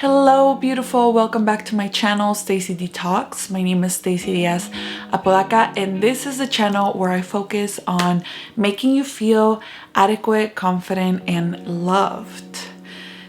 Hello, beautiful. Welcome back to my channel, Stacy D Talks. My name is Stacy Diaz Apodaca, and this is the channel where I focus on making you feel adequate, confident, and loved.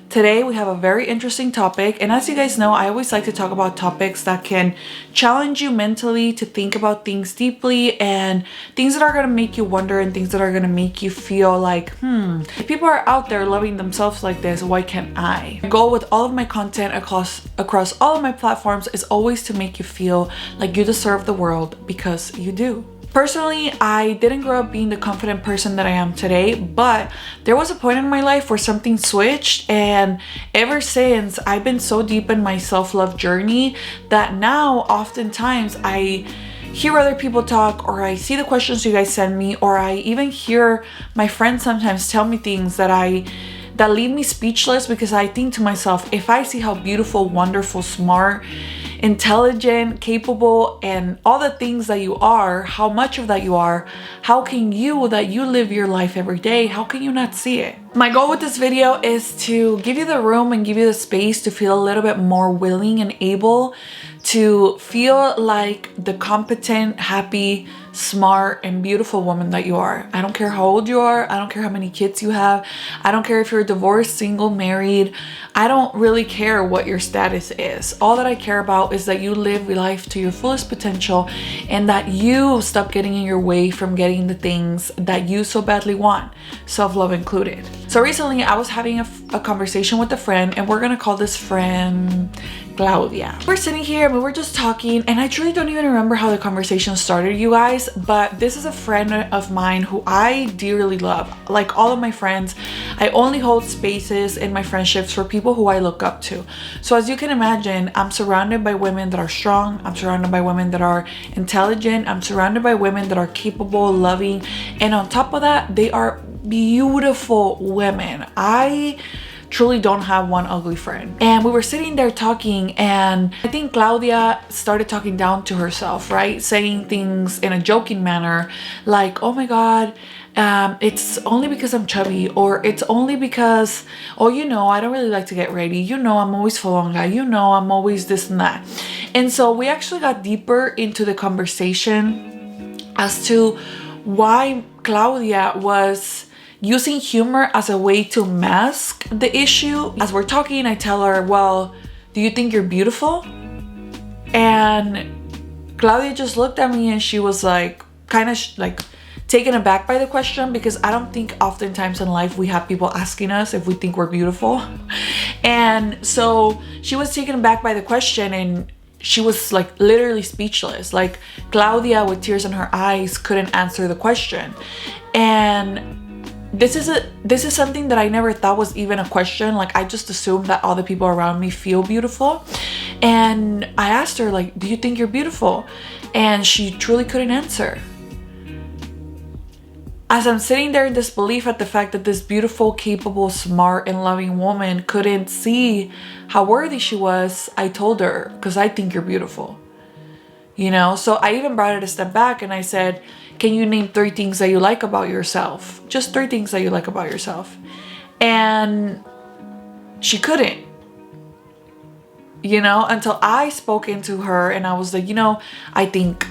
Today we have a very interesting topic, and as you guys know, I always like to talk about topics that can challenge you mentally to think about things deeply and things that are going to make you wonder and things that are going to make you feel like, if people are out there loving themselves like this, why can't I? My goal with all of my content across all of my platforms is always to make you feel like you deserve the world, because you do. Personally, I didn't grow up being the confident person that I am today, but there was a point in my life where something switched, and ever since, I've been so deep in my self-love journey that now oftentimes I hear other people talk, or I see the questions you guys send me, or I even hear my friends sometimes tell me things that leave me speechless, because I think to myself, if I see how beautiful, wonderful, smart, intelligent, capable, and all the things that you are, how much of that you are, how can you that you live your life every day, how can you not see it? My goal with this video is to give you the room and give you the space to feel a little bit more willing and able to feel like the competent, happy, smart, and beautiful woman that you are. I don't care how old you are. I don't care how many kids you have. I don't care if you're divorced, single, married. I don't really care what your status is. All that I care about is that you live your life to your fullest potential and that you stop getting in your way from getting the things that you so badly want, self-love included. So recently I was having a conversation with a friend, and we're gonna call this friend Claudia. We're sitting here and we were just talking, and I truly don't even remember how the conversation started, you guys, but this is a friend of mine who I dearly love. Like all of my friends, I only hold spaces in my friendships for people who I look up to. So as you can imagine, I'm surrounded by women that are strong. I'm surrounded by women that are intelligent. I'm surrounded by women that are capable, loving, and on top of that, they are beautiful women. I truly don't have one ugly friend. And we were sitting there talking, and I think Claudia started talking down to herself, right? Saying things in a joking manner like, oh my God, it's only because I'm chubby, or it's only because, oh, you know, I don't really like to get ready. You know, I'm always falonga. You know, I'm always this and that. And so we actually got deeper into the conversation as to why Claudia was using humor as a way to mask the issue. As we're talking, I tell her, well, do you think you're beautiful? And Claudia just looked at me and she was like, kind of like taken aback by the question, because I don't think oftentimes in life we have people asking us if we think we're beautiful. And so she was taken aback by the question, and she was like literally speechless. Like Claudia, with tears in her eyes, couldn't answer the question. And this is something that I never thought was even a question. Like I just assumed that all the people around me feel beautiful. And I asked her, like, do you think you're beautiful? And she truly couldn't answer. As I'm sitting there in disbelief at the fact that this beautiful, capable, smart, and loving woman couldn't see how worthy she was, I told her, because I think you're beautiful. You know, so I even brought it a step back and I said, can you name 3 things that you like about yourself? Just 3 things that you like about yourself. And she couldn't, you know, until I spoke into her and I was like, you know, I think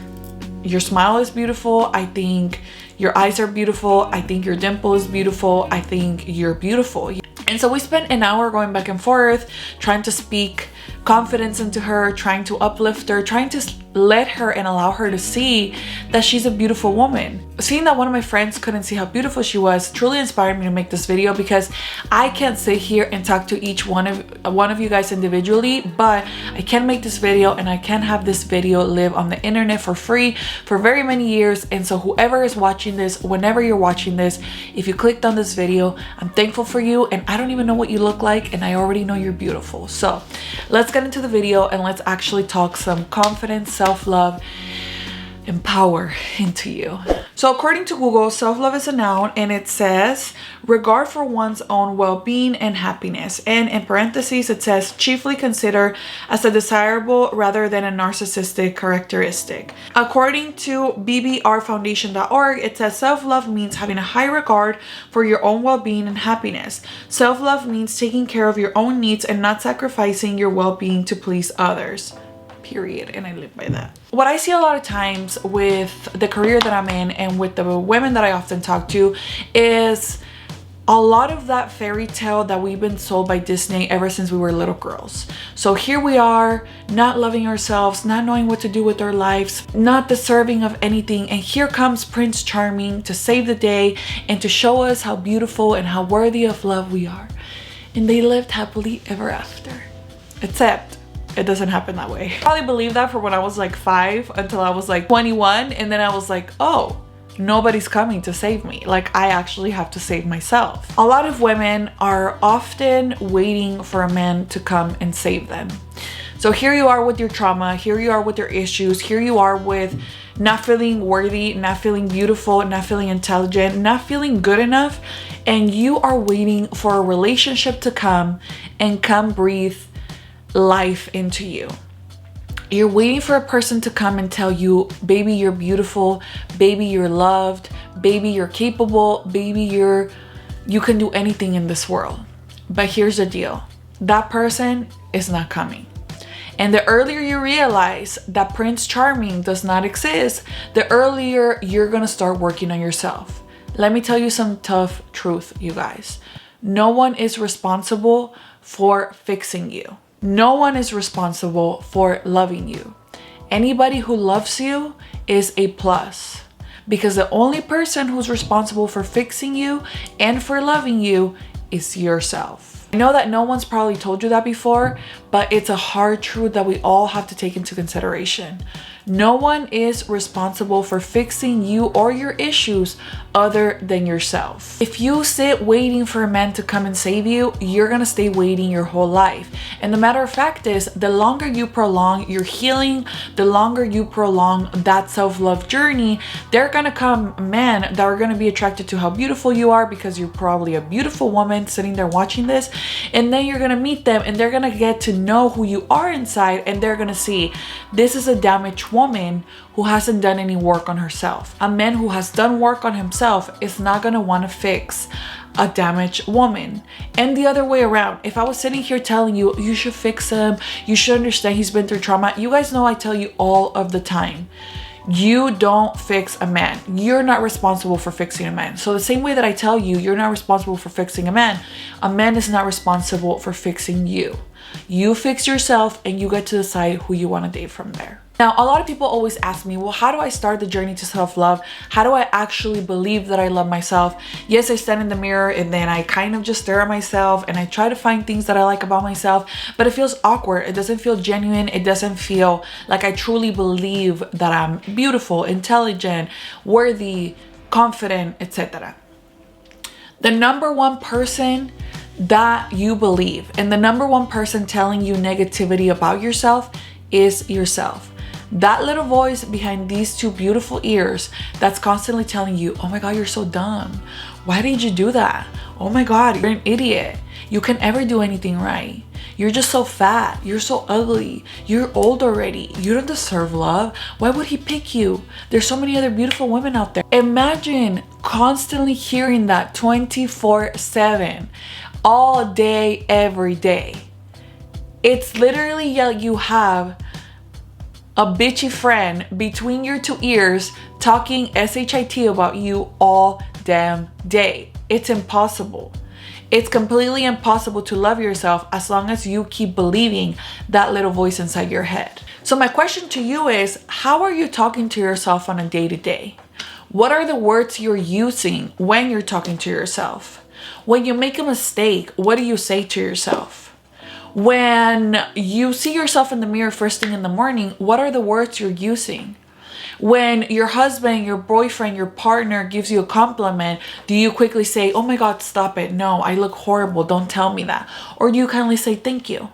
your smile is beautiful. I think your eyes are beautiful. I think your dimple is beautiful. I think you're beautiful. And so we spent an hour going back and forth, trying to speak confidence into her, trying to uplift her, trying to let her and allow her to see that she's a beautiful woman. Seeing that one of my friends couldn't see how beautiful she was truly inspired me to make this video, because I can't sit here and talk to each one of you guys individually, but I can make this video and I can have this video live on the internet for free for very many years. And so whoever is watching this, whenever you're watching this, if you clicked on this video, I'm thankful for you, and I don't even know what you look like, and I already know you're beautiful. So let's get into the video and let's actually talk some confidence, self-love, and power into you. So according to Google, self-love is a noun, and it says regard for one's own well-being and happiness. And in parentheses, it says chiefly consider as a desirable rather than a narcissistic characteristic. According to bbrfoundation.org, it says self-love means having a high regard for your own well-being and happiness. Self-love means taking care of your own needs and not sacrificing your well-being to please others. Period. And I live by that. What I see a lot of times with the career that I'm in and with the women that I often talk to is a lot of that fairy tale that we've been sold by Disney ever since we were little girls. So here we are, not loving ourselves, not knowing what to do with our lives, not deserving of anything, and here comes Prince Charming to save the day and to show us how beautiful and how worthy of love we are. And they lived happily ever after. Except it doesn't happen that way. I probably believed that for when I was like 5 until I was like 21, and then I was like, oh, nobody's coming to save me. Like, I actually have to save myself. A lot of women are often waiting for a man to come and save them. So here you are with your trauma, here you are with your issues, here you are with not feeling worthy, not feeling beautiful, not feeling intelligent, not feeling good enough, and you are waiting for a relationship to come and come breathe life into you. You're waiting for a person to come and tell you, baby, you're beautiful, baby, you're loved, baby, you're capable, baby, you can do anything in this world. But here's the deal. That person is not coming. And the earlier you realize that Prince Charming does not exist, the earlier you're gonna start working on yourself. Let me tell you some tough truth, you guys. No one is responsible for fixing you. No one is responsible for loving you. Anybody who loves you is a plus, because the only person who's responsible for fixing you and for loving you is yourself. I know that no one's probably told you that before, but it's a hard truth that we all have to take into consideration. No one is responsible for fixing you or your issues other than yourself. If you sit waiting for a man to come and save you, you're gonna stay waiting your whole life. And the matter of fact is, the longer you prolong your healing, the longer you prolong that self-love journey, there are gonna come men that are gonna be attracted to how beautiful you are, because you're probably a beautiful woman sitting there watching this. And then you're gonna meet them and they're gonna get to know who you are inside, and they're gonna see this is a damaged woman who hasn't done any work on herself. A man who has done work on himself is not gonna want to fix a damaged woman. And the other way around, if I was sitting here telling you, you should fix him, you should understand he's been through trauma, you guys know I tell you all of the time, you don't fix a man. You're not responsible for fixing a man. So the same way that I tell you, you're not responsible for fixing a man is not responsible for fixing you. You fix yourself and you get to decide who you want to date from there. Now, a lot of people always ask me, well, how do I start the journey to self-love? How do I actually believe that I love myself? Yes, I stand in the mirror and then I kind of just stare at myself and I try to find things that I like about myself, but it feels awkward. It doesn't feel genuine. It doesn't feel like I truly believe that I'm beautiful, intelligent, worthy, confident, etc. The number one person that you believe and the number one person telling you negativity about yourself is yourself. That little voice behind these two beautiful ears that's constantly telling you, oh my God, you're so dumb. Why did you do that? Oh my God, you're an idiot. You can never do anything right. You're just so fat. You're so ugly. You're old already. You don't deserve love. Why would he pick you? There's so many other beautiful women out there. Imagine constantly hearing that 24/7, all day, every day. It's literally like you have a bitchy friend between your two ears talking shit about you all damn day. It's impossible. It's completely impossible to love yourself as long as you keep believing that little voice inside your head. So my question to you is, how are you talking to yourself on a day-to-day? What are the words you're using when you're talking to yourself? When you make a mistake, what do you say to yourself? When you see yourself in the mirror first thing in the morning, what are the words you're using? When your husband, your boyfriend, your partner gives you a compliment, do you quickly say, oh my God, stop it. No, I look horrible. Don't tell me that. Or do you kindly say, thank you?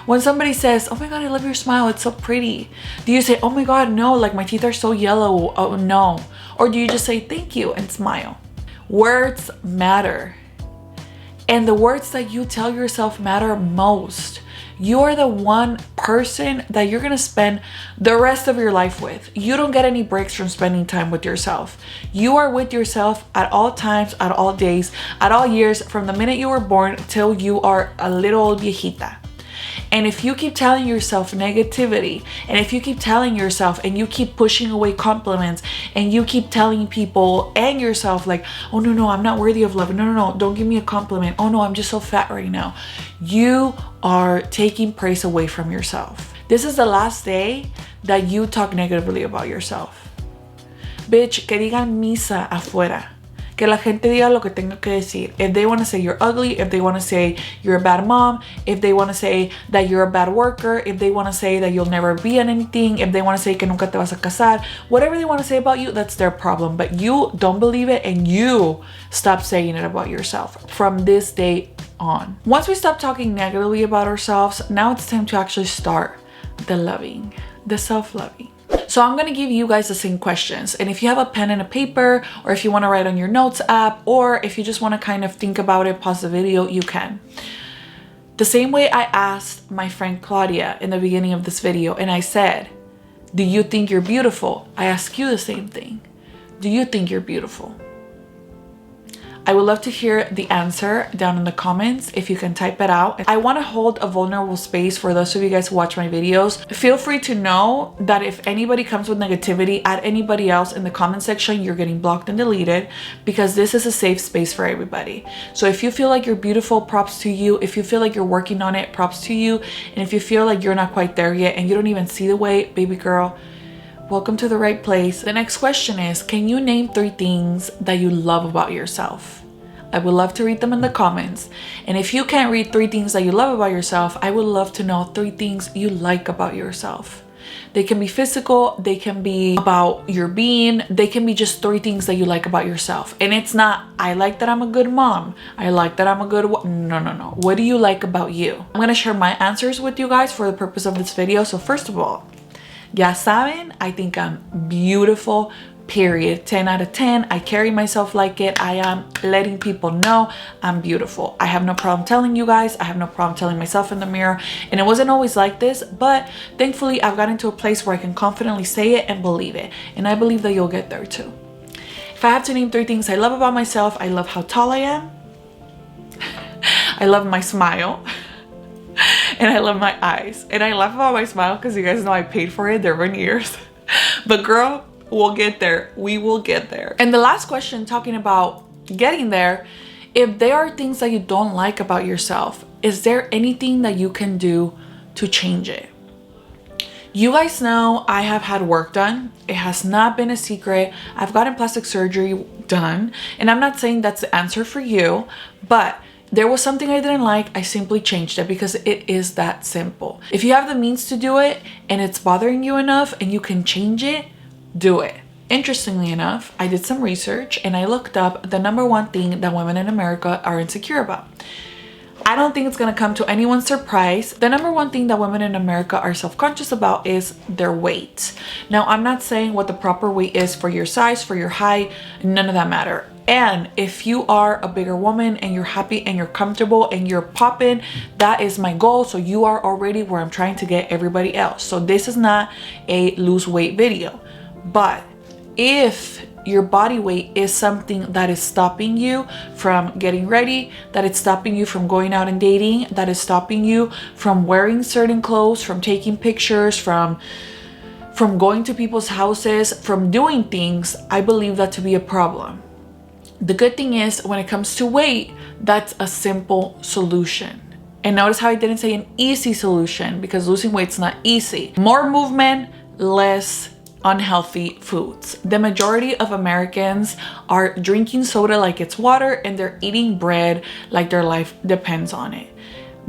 When somebody says, oh my God, I love your smile, it's so pretty, do you say, oh my God, no, like my teeth are so yellow, oh no? Or do you just say thank you and smile? Words matter. And the words that you tell yourself matter most. You are the one person that you're gonna spend the rest of your life with. You don't get any breaks from spending time with yourself. You are with yourself at all times, at all days, at all years, from the minute you were born till you are a little old viejita. And if you keep telling yourself negativity, and if you keep telling yourself and you keep pushing away compliments, and you keep telling people and yourself like, oh no, I'm not worthy of love. No, don't give me a compliment. Oh no, I'm just so fat right now. You are taking praise away from yourself. This is the last day that you talk negatively about yourself. Bitch, que digan misa afuera. Que la gente diga lo que tenga que decir. If they want to say you're ugly, if they want to say you're a bad mom, if they want to say that you're a bad worker, if they want to say that you'll never be in anything, if they want to say que nunca te vas a casar, whatever they want to say about you, that's their problem. But you don't believe it, and you stop saying it about yourself from this day on. Once we stop talking negatively about ourselves, now it's time to actually start the loving, the self-loving. So I'm going to give you guys the same questions, and if you have a pen and a paper, or if you want to write on your notes app, or if you just want to kind of think about it, pause the video, you can. The same way I asked my friend Claudia in the beginning of this video, and I said, do you think you're beautiful? I ask you the same thing. Do you think you're beautiful? I would love to hear the answer down in the comments if you can type it out. I want to hold a vulnerable space for those of you guys who watch my videos. Feel free to know that if anybody comes with negativity at anybody else in the comment section, you're getting blocked and deleted, because this is a safe space for everybody. So if you feel like you're beautiful, props to you. If you feel like you're working on it, props to you. And if you feel like you're not quite there yet and you don't even see the way, baby girl, welcome to the right place. The next question is, can you name 3 things that you love about yourself? I would love to read them in the comments. And if you can't read 3 things that you love about yourself, I would love to know 3 things you like about yourself. They can be physical, they can be about your being, they can be just 3 things that you like about yourself. And it's not, I like that I'm a good mom, I like that I'm a good no. What do you like about you? I'm gonna share my answers with you guys for the purpose of this video. So first of all, ya saben, I think I'm beautiful, period. 10 out of 10. I carry myself like it. I am letting people know I'm beautiful. I have no problem telling you guys. I have no problem telling myself in the mirror. And it wasn't always like this, but thankfully I've gotten to a place where I can confidently say it and believe it. And I believe that you'll get there too. If I have to name 3 things I love about myself, I love how tall I am. I love my smile. And I love my eyes. And I laugh about my smile because you guys know I paid for it. They're veneers. But girl, we'll get there. We will get there. And the last question, talking about getting there, if there are things that you don't like about yourself, is there anything that you can do to change it? You guys know I have had work done. It has not been a secret. I've gotten plastic surgery done. And I'm not saying that's the answer for you, but there was something I didn't like. I simply changed it because it is that simple. If you have the means to do it and it's bothering you enough and you can change it, do it. Interestingly enough, I did some research and I looked up the #1 thing that women in America are insecure about. I don't think it's gonna come to anyone's surprise. The #1 thing that women in America are self-conscious about is their weight. Now, I'm not saying what the proper weight is for your size, for your height, none of that matter. And if you are a bigger woman and you're happy and you're comfortable and you're popping, that is my goal. So you are already where I'm trying to get everybody else. So this is not a lose weight video. But if your body weight is something that is stopping you from getting ready, that is stopping you from going out and dating, that is stopping you from wearing certain clothes, from taking pictures, from going to people's houses, from doing things, I believe that to be a problem. The good thing is, when it comes to weight, that's a simple solution. And notice how I didn't say an easy solution, because losing weight's not easy. More movement, less unhealthy foods. The majority of Americans are drinking soda like it's water, and they're eating bread like their life depends on it.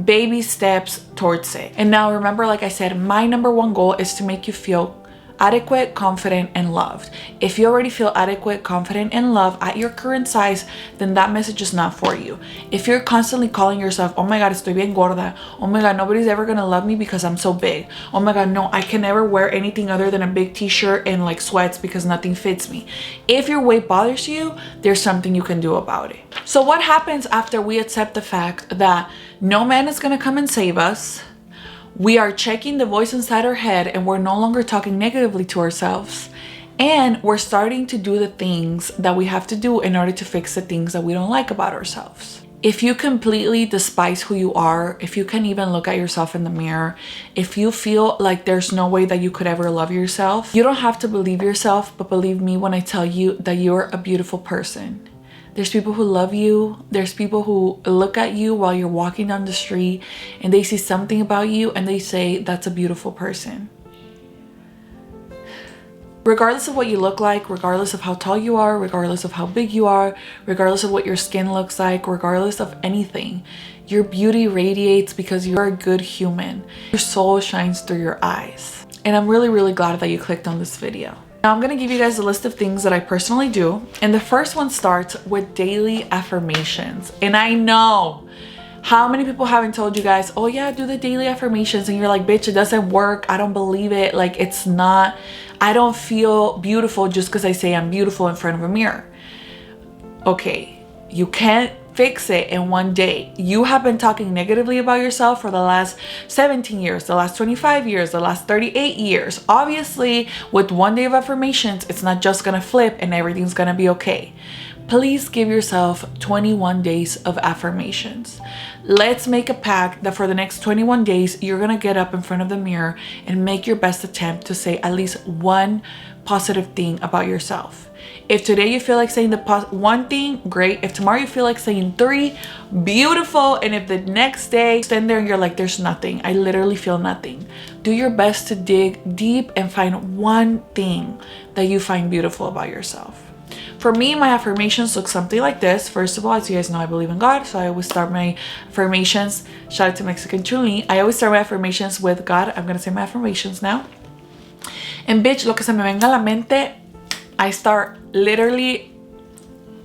Baby steps towards it. And now remember, like I said, my #1 goal is to make you feel adequate, confident, and loved. If you already feel adequate, confident, and loved at your current size, then that message is not for you. If you're constantly calling yourself, oh my God, estoy bien gorda. Oh my God, nobody's ever gonna love me because I'm so big. Oh my God, no, I can never wear anything other than a big t-shirt and like sweats because nothing fits me. If your weight bothers you, there's something you can do about it. So what happens after we accept the fact that no man is gonna come and save us? We are checking the voice inside our head and we're no longer talking negatively to ourselves. And we're starting to do the things that we have to do in order to fix the things that we don't like about ourselves. If you completely despise who you are, if you can't even look at yourself in the mirror, if you feel like there's no way that you could ever love yourself, you don't have to believe yourself, but believe me when I tell you that you're a beautiful person. There's people who love you. There's people who look at you while you're walking down the street and they see something about you and they say, that's a beautiful person. Regardless of what you look like, regardless of how tall you are, regardless of how big you are, regardless of what your skin looks like, regardless of anything, your beauty radiates because you're a good human. Your soul shines through your eyes. And I'm really, really glad that you clicked on this video. Now I'm gonna give you guys a list of things that I personally do. And the first one starts with daily affirmations. And I know how many people haven't told you guys, oh yeah, do the daily affirmations. And you're like, bitch, it doesn't work. I don't believe it. Like it's not, I don't feel beautiful just because I say I'm beautiful in front of a mirror. Okay, you can't fix it in one day. You have been talking negatively about yourself for the last 17 years, the last 25 years, the last 38 years. Obviously, with one day of affirmations, it's not just gonna flip and everything's gonna be okay. Please give yourself 21 days of affirmations. Let's make a pact that for the next 21 days, you're gonna get up in front of the mirror and make your best attempt to say at least one positive thing about yourself. If today you feel like saying the one thing, great. If tomorrow you feel like saying 3, beautiful. And if the next day you stand there and you're like, there's nothing, I literally feel nothing. Do your best to dig deep and find one thing that you find beautiful about yourself. For me, my affirmations look something like this. First of all, as you guys know, I believe in God. So I always start my affirmations. Shout out to Mexican Chuli. I always start my affirmations with God. I'm going to say my affirmations now. And bitch, lo que se me venga a la mente, I start literally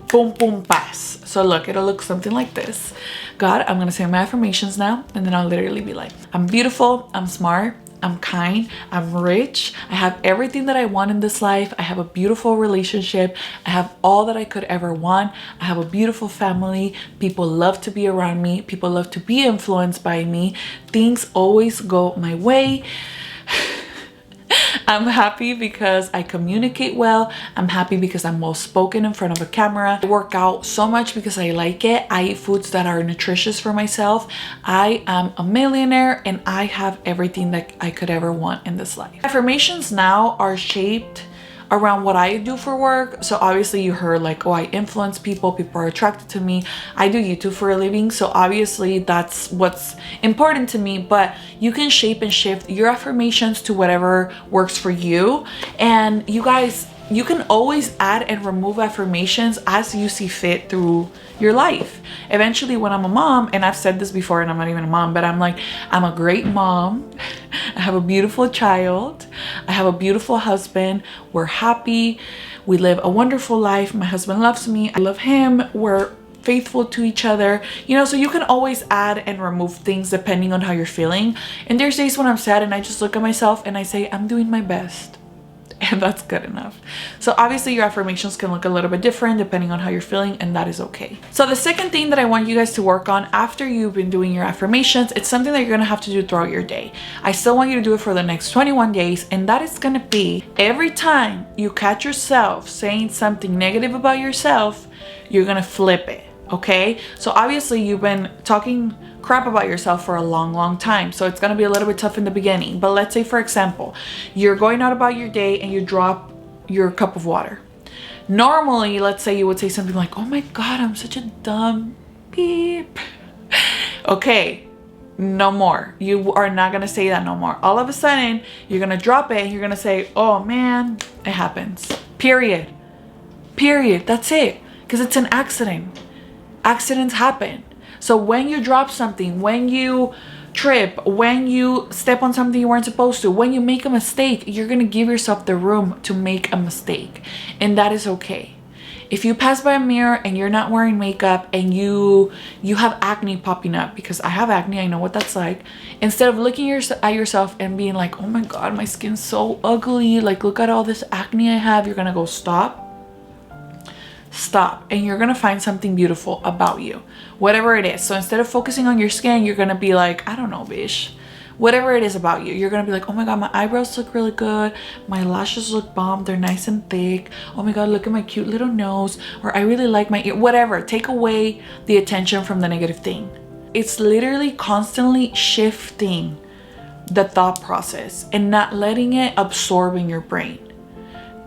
boom, boom, pass. So look, it'll look something like this. God, I'm going to say my affirmations now. And then I'll literally be like, I'm beautiful. I'm smart. I'm kind, I'm rich, I have everything that I want in this life, I have a beautiful relationship, I have all that I could ever want, I have a beautiful family, people love to be around me, people love to be influenced by me, things always go my way. I'm happy because I communicate well. I'm happy because I'm well spoken in front of a camera. I work out so much because I like it. I eat foods that are nutritious for myself. I am a millionaire and I have everything that I could ever want in this life. Affirmations now are shaped around what I do for work. So obviously you heard like, oh, I influence people, people are attracted to me. I do YouTube for a living. So obviously that's what's important to me, but you can shape and shift your affirmations to whatever works for you. And you guys, you can always add and remove affirmations as you see fit through your life. Eventually when I'm a mom, and I've said this before and I'm not even a mom, but I'm like, I'm a great mom. I have a beautiful child. I have a beautiful husband. We're happy. We live a wonderful life. My husband loves me. I love him. We're faithful to each other. You know, so you can always add and remove things depending on how you're feeling. And there's days when I'm sad and I just look at myself and I say, I'm doing my best. And that's good enough. So obviously your affirmations can look a little bit different depending on how you're feeling, and that is okay. So the second thing that I want you guys to work on after you've been doing your affirmations, it's something that you're gonna have to do throughout your day. I still want you to do it for the next 21 days, and that is gonna be every time you catch yourself saying something negative about yourself, you're gonna flip it, okay? So obviously you've been talking crap about yourself for a long time, so it's gonna be a little bit tough in the beginning. But let's say, for example, you're going out about your day and you drop your cup of water. Normally, let's say you would say something like, oh my God, I'm such a dumb beep. Okay, no more. You are not gonna say that no more. All of a sudden, you're gonna drop it and you're gonna say, oh man, it happens. Period. That's it. Because it's an accident. Accidents happen. So when you drop something, when you trip, when you step on something you weren't supposed to, when you make a mistake, you're gonna give yourself the room to make a mistake, and that is okay. If you pass by a mirror and you're not wearing makeup and you have acne popping up, because I have acne, I know what that's like, instead of looking at yourself and being like, oh my god, my skin's so ugly, like look at all this acne I have, you're gonna go stop, and you're gonna find something beautiful about you, whatever it is. So instead of focusing on your skin, you're gonna be like, I don't know, bitch, whatever it is about you, you're gonna be like, oh my god, my eyebrows look really good, my lashes look bomb, they're nice and thick, oh my god, look at my cute little nose, or I really like my ear, whatever. Take away the attention from the negative thing. It's literally constantly shifting the thought process and not letting it absorb in your brain.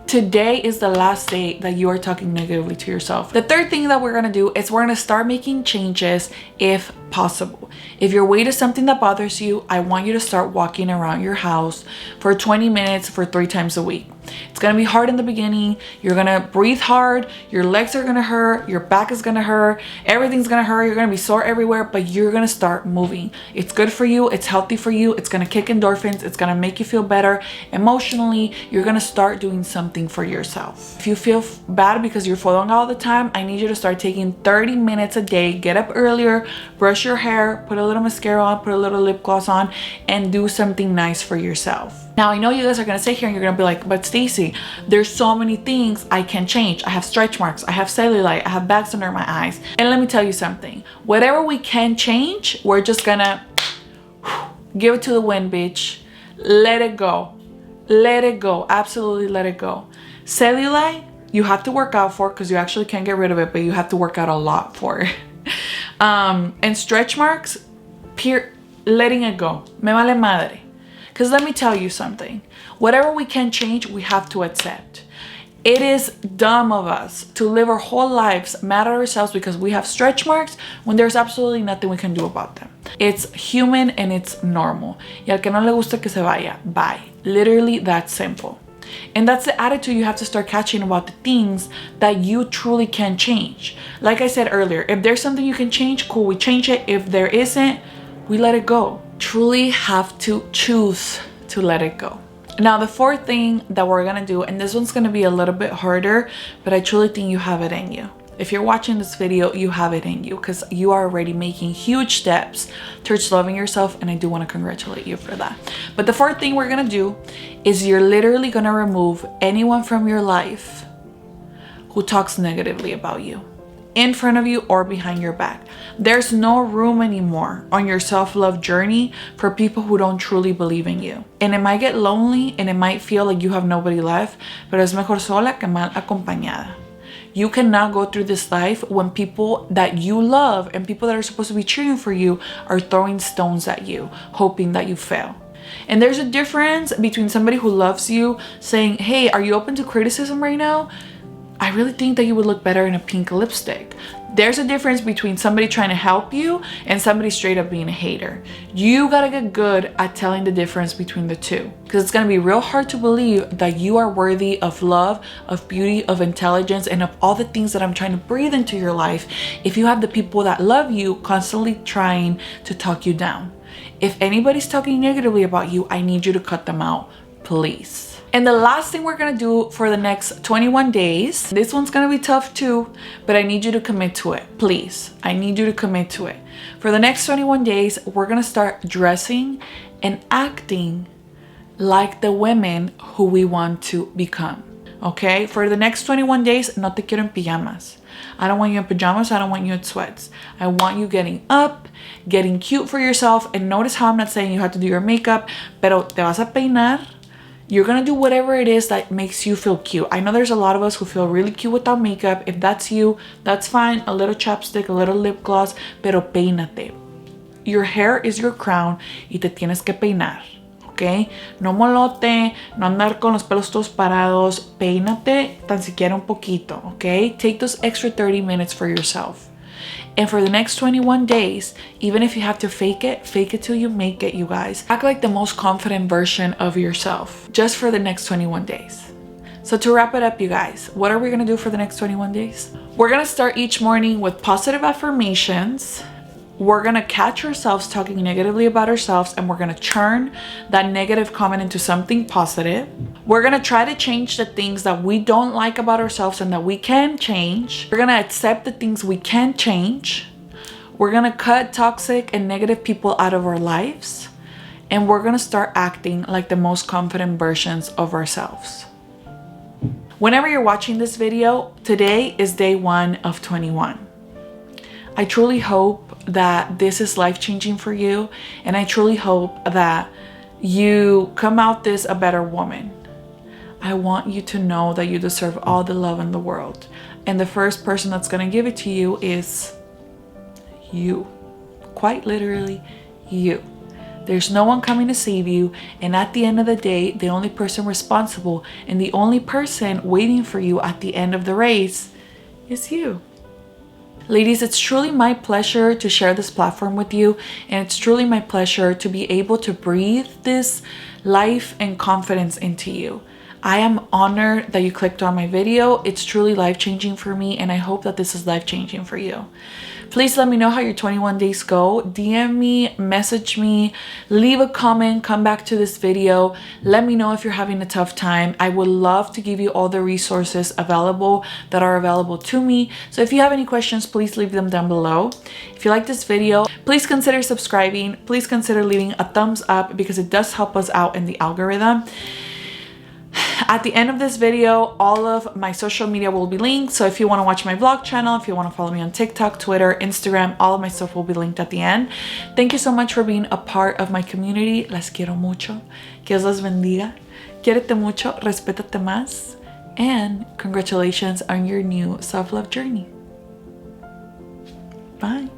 Today is the last day that you are talking negatively to yourself. The third thing that we're gonna do is we're gonna start making changes if possible. If your weight is something that bothers you, I want you to start walking around your house for 20 minutes for 3 times a week. It's gonna be hard in the beginning. You're gonna breathe hard, your legs are gonna hurt, your back is gonna hurt, everything's gonna hurt, you're gonna be sore everywhere, but you're gonna start moving. It's good for you, it's healthy for you, it's gonna kick endorphins, it's gonna make you feel better emotionally. You're gonna start doing something for yourself. If you feel bad because you're falling all the time, I need you to start taking 30 minutes a day. Get up earlier, brush your hair, put a little mascara on, put a little lip gloss on, and do something nice for yourself. Now, I know you guys are gonna sit here and you're gonna be like, but Stacy, there's so many things I can change. I have stretch marks, I have cellulite, I have bags under my eyes. And let me tell you something, whatever we can change, we're just gonna give it to the wind, bitch. Let it go. Let it go. Absolutely let it go. Cellulite, you have to work out for, because you actually can't get rid of it, but you have to work out a lot for it. And stretch marks, letting it go. Me vale madre. Because let me tell you something, whatever we can change, we have to accept. It is dumb of us to live our whole lives mad at ourselves because we have stretch marks when there's absolutely nothing we can do about them. It's human and it's normal. Y al que no le gusta que se vaya, bye. Literally that simple. And that's the attitude you have to start catching about the things that you truly can change. Like I said earlier, if there's something you can change, cool, we change it. If there isn't, we let it go. Truly have to choose to let it go. Now, the fourth thing that we're gonna do, and this one's gonna be a little bit harder, but I truly think you have it in you. If you're watching this video, you have it in you because you are already making huge steps towards loving yourself, and I do want to congratulate you for that. But the fourth thing we're gonna do is you're literally gonna remove anyone from your life who talks negatively about you, in front of you or behind your back. There's no room anymore on your self-love journey for people who don't truly believe in you. And it might get lonely and it might feel like you have nobody left, pero es mejor sola que mal acompañada. You cannot go through this life when people that you love and people that are supposed to be cheering for you are throwing stones at you, hoping that you fail. And there's a difference between somebody who loves you saying, hey, are you open to criticism right now? I really think that you would look better in a pink lipstick. There's a difference between somebody trying to help you and somebody straight up being a hater. You gotta get good at telling the difference between the two, because it's gonna be real hard to believe that you are worthy of love, of beauty, of intelligence, and of all the things that I'm trying to breathe into your life if you have the people that love you constantly trying to talk you down. If anybody's talking negatively about you, I need you to cut them out, please. And the last thing we're gonna do for the next 21 days, this one's gonna be tough too, but I need you to commit to it, please. I need you to commit to it. For the next 21 days, we're gonna start dressing and acting like the women who we want to become, okay? For the next 21 days, no te quiero en pijamas. I don't want you in pajamas, I don't want you in sweats. I want you getting up, getting cute for yourself, and notice how I'm not saying you have to do your makeup, pero te vas a peinar. You're gonna do whatever it is that makes you feel cute. I know there's a lot of us who feel really cute without makeup. If that's you, that's fine. A little chapstick, a little lip gloss, pero peínate. Your hair is your crown y te tienes que peinar, ¿ok? No molote, no andar con los pelos todos parados. Peínate tan siquiera un poquito, ¿ok? Take those extra 30 minutes for yourself. And for the next 21 days, even if you have to fake it till you make it, you guys. Act like the most confident version of yourself, just for the next 21 days. So to wrap it up, you guys, what are we gonna do for the next 21 days? We're gonna start each morning with positive affirmations, we're gonna catch ourselves talking negatively about ourselves, and we're gonna turn that negative comment into something positive. We're gonna try to change the things that we don't like about ourselves and that we can change. We're gonna accept the things we can change. We're gonna cut toxic and negative people out of our lives. And we're gonna start acting like the most confident versions of ourselves. Whenever you're watching this video, today is day 1 of 21. I truly hope that this is life-changing for you, and I truly hope that you come out this a better woman. I want you to know that you deserve all the love in the world, and the first person that's gonna give it to you is you. Quite literally, you. There's no one coming to save you, and at the end of the day, the only person responsible and the only person waiting for you at the end of the race is you. Ladies, it's truly my pleasure to share this platform with you, and it's truly my pleasure to be able to breathe this life and confidence into you. I am honored that you clicked on my video. It's truly life-changing for me, and I hope that this is life-changing for you. Please let me know how your 21 days go. DM me, message me, leave a comment, come back to this video. Let me know if you're having a tough time. I would love to give you all the resources available that are available to me. So if you have any questions, please leave them down below. If you like this video, please consider subscribing. Please consider leaving a thumbs up because it does help us out in the algorithm. At the end of this video, all of my social media will be linked. So if you want to watch my vlog channel, if you want to follow me on TikTok, Twitter, Instagram, all of my stuff will be linked at the end. Thank you so much for being a part of my community. Las quiero mucho. Que Dios las bendiga. Quiérete mucho, respétate más. And congratulations on your new self-love journey. Bye.